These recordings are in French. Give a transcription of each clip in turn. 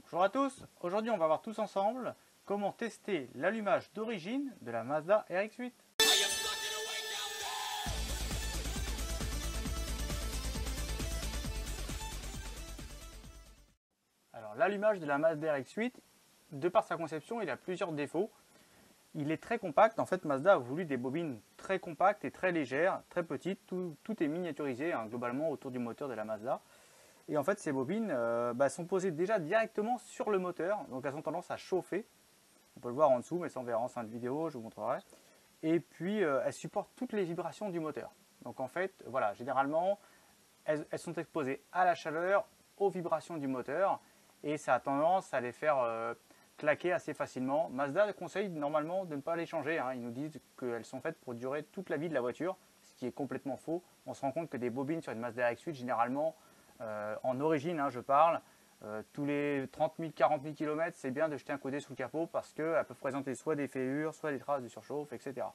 Bonjour à tous, aujourd'hui on va voir tous ensemble comment tester l'allumage d'origine de la Mazda RX-8. Alors l'allumage de la Mazda RX-8, de par sa conception, il a plusieurs défauts. Il est très compact, en fait Mazda a voulu des bobines très compactes et très légères, très petites, tout est miniaturisé globalement autour du moteur de la Mazda. Et en fait, ces bobines sont posées déjà directement sur le moteur, donc elles ont tendance à chauffer. On peut le voir en dessous, mais ça on verra en fin de vidéo, je vous montrerai. Et puis, elles supportent toutes les vibrations du moteur. Donc en fait, voilà, généralement, elles sont exposées à la chaleur, aux vibrations du moteur, et ça a tendance à les faire claquer assez facilement. Mazda conseille normalement de ne pas les changer. Ils nous disent qu'elles sont faites pour durer toute la vie de la voiture, ce qui est complètement faux. On se rend compte que des bobines sur une Mazda RX-8, généralement, en origine, je parle, tous les 30 000, 40 000 km, c'est bien de jeter un coup d'œil sous le capot parce qu'elles peuvent présenter soit des fêlures, soit des traces de surchauffe, etc.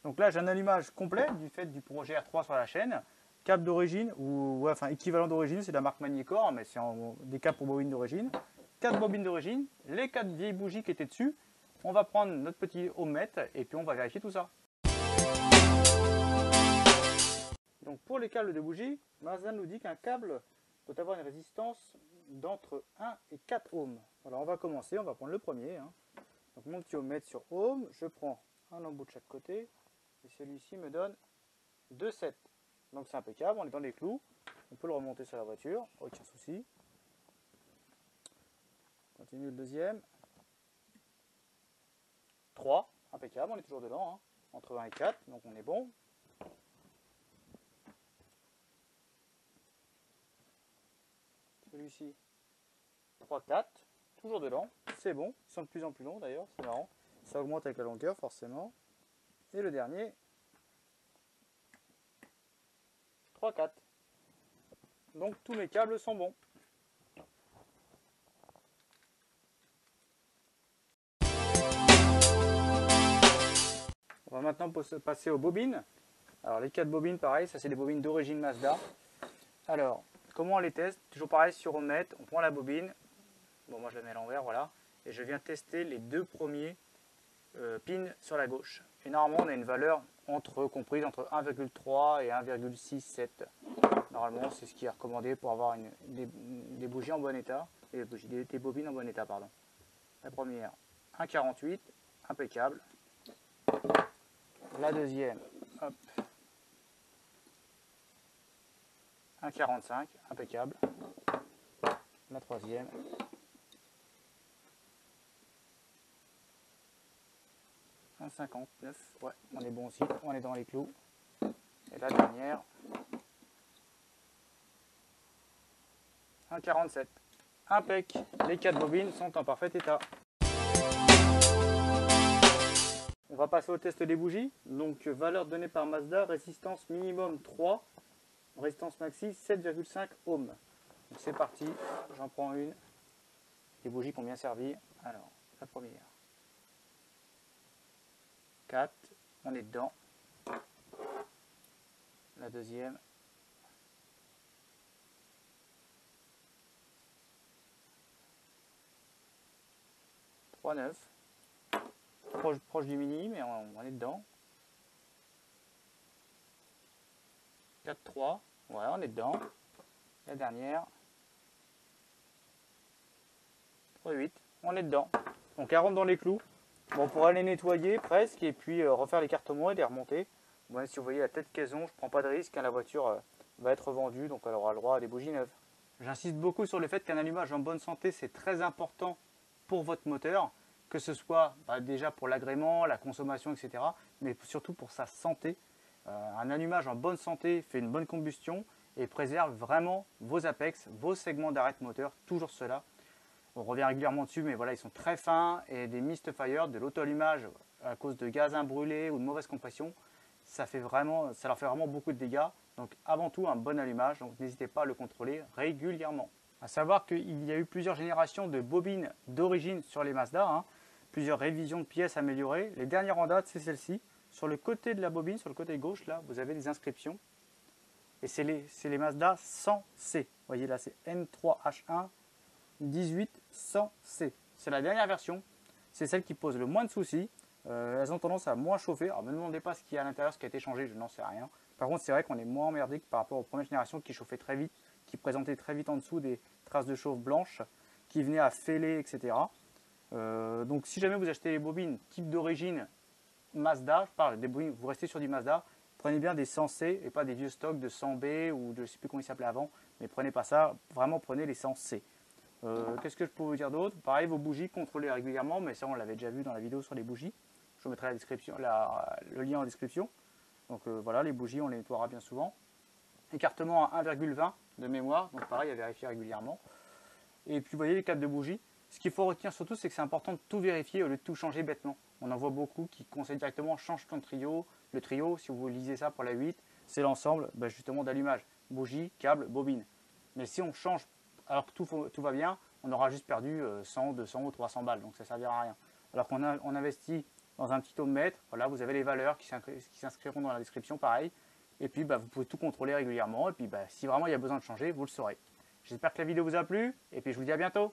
Donc là, j'ai un allumage complet du fait du projet R3 sur la chaîne. Câble d'origine, ou enfin équivalent d'origine, c'est de la marque Magnicor, mais c'est des câbles pour bobines d'origine. 4 bobines d'origine, les 4 vieilles bougies qui étaient dessus. On va prendre notre petit ohmmètre et puis on va vérifier tout ça. Donc pour les câbles de bougie, Mazda nous dit qu'un câble doit avoir une résistance d'entre 1 et 4 ohms. Alors on va commencer, on va prendre le premier. Donc mon petit ohmmètre sur ohm, je prends un embout de chaque côté et celui-ci me donne 2,7. Donc c'est impeccable, on est dans les clous. On peut le remonter sur la voiture, aucun souci. Continue le deuxième. 3, impeccable, on est toujours dedans, entre 1 et 4, donc on est bon. Celui-ci, 3, 4, toujours dedans, c'est bon. Ils sont de plus en plus longs d'ailleurs, c'est marrant. Ça augmente avec la longueur forcément. Et le dernier, 3, 4. Donc tous mes câbles sont bons. On va maintenant passer aux bobines. Alors les 4 bobines, pareil, ça c'est des bobines d'origine Mazda. Alors, comment on les teste? Toujours pareil sur ohmmètre, on prend la bobine. Bon, moi je la mets à l'envers, voilà. Et je viens tester les 2 premiers pins sur la gauche. Et normalement on a une valeur comprise entre 1,3 et 1,67. Normalement c'est ce qui est recommandé pour avoir des bougies en bon état. Des bobines en bon état, pardon. La première, 1,48, impeccable. La deuxième, hop, 1,45, impeccable. La troisième, 1,59, ouais, on est bon aussi, on est dans les clous. Et la dernière, 1,47, impec. Les 4 bobines sont en parfait état. On va passer au test des bougies. Donc valeur donnée par Mazda, résistance minimum 3, résistance maxi 7,5 ohms. Donc c'est parti, j'en prends une. Les bougies qui ont bien servi. Alors, la première. 4, on est dedans. La deuxième. « 3,9. Proche du mini, mais on est dedans. 4,3. Ouais, on est dedans. La dernière. 3,8. On est dedans. Donc elle rentre dans les clous. Bon, on pourra les nettoyer presque et puis refaire les cartes-mots et les remonter. Bon, si vous voyez la tête qu'elles ont, je ne prends pas de risque. La voiture va être vendue, donc elle aura le droit à des bougies neuves. J'insiste beaucoup sur le fait qu'un allumage en bonne santé, c'est très important pour votre moteur. Que ce soit déjà pour l'agrément, la consommation, etc. Mais surtout pour sa santé. Un allumage en bonne santé fait une bonne combustion et préserve vraiment vos apex, vos segments d'arête moteur, toujours cela. On revient régulièrement dessus, mais voilà, ils sont très fins et des mist fire, de l'auto-allumage à cause de gaz brûlés ou de mauvaise compression, ça leur fait vraiment beaucoup de dégâts. Donc avant tout, un bon allumage, donc n'hésitez pas à le contrôler régulièrement. À savoir qu'il y a eu plusieurs générations de bobines d'origine sur les Mazda, plusieurs révisions de pièces améliorées. Les dernières en date, c'est celle-ci. Sur le côté de la bobine, sur le côté gauche, là, vous avez des inscriptions. Et c'est les Mazda 100C. Vous voyez là, c'est M3H1 18 100C. C'est la dernière version. C'est celle qui pose le moins de soucis. Elles ont tendance à moins chauffer. Alors ne me demandez pas ce qu'il y a à l'intérieur, ce qui a été changé, je n'en sais rien. Par contre, c'est vrai qu'on est moins emmerdé que par rapport aux premières générations qui chauffaient très vite, qui présentaient très vite en dessous des traces de chauffe blanches, qui venaient à fêler, etc. Donc si jamais vous achetez les bobines type d'origine Mazda, je parle des bobines, vous restez sur du Mazda, prenez bien des 100C et pas des vieux stocks de 100B ou de je ne sais plus comment ils s'appelaient avant, mais prenez pas ça, vraiment prenez les 100C. Qu'est-ce que je peux vous dire d'autre? Pareil, vos bougies, contrôlez régulièrement, mais ça on l'avait déjà vu dans la vidéo sur les bougies. Je vous mettrai le lien en description. Donc voilà, les bougies, on les nettoiera bien souvent. Écartement à 1,20 de mémoire, donc pareil à vérifier régulièrement. Et puis vous voyez les câbles de bougies. Ce qu'il faut retenir surtout, c'est que c'est important de tout vérifier au lieu de tout changer bêtement. On en voit beaucoup qui conseillent directement change ton trio. Le trio, si vous lisez ça pour la 8, c'est l'ensemble justement d'allumage. Bougie, câble, bobine. Mais si on change alors que tout va bien, on aura juste perdu 100, 200 ou 300 balles. Donc ça ne servira à rien. Alors qu'on investit dans un petit ohmmètre, voilà, vous avez les valeurs qui s'inscriront dans la description, pareil. Et puis vous pouvez tout contrôler régulièrement. Et puis si vraiment il y a besoin de changer, vous le saurez. J'espère que la vidéo vous a plu. Et puis je vous dis à bientôt.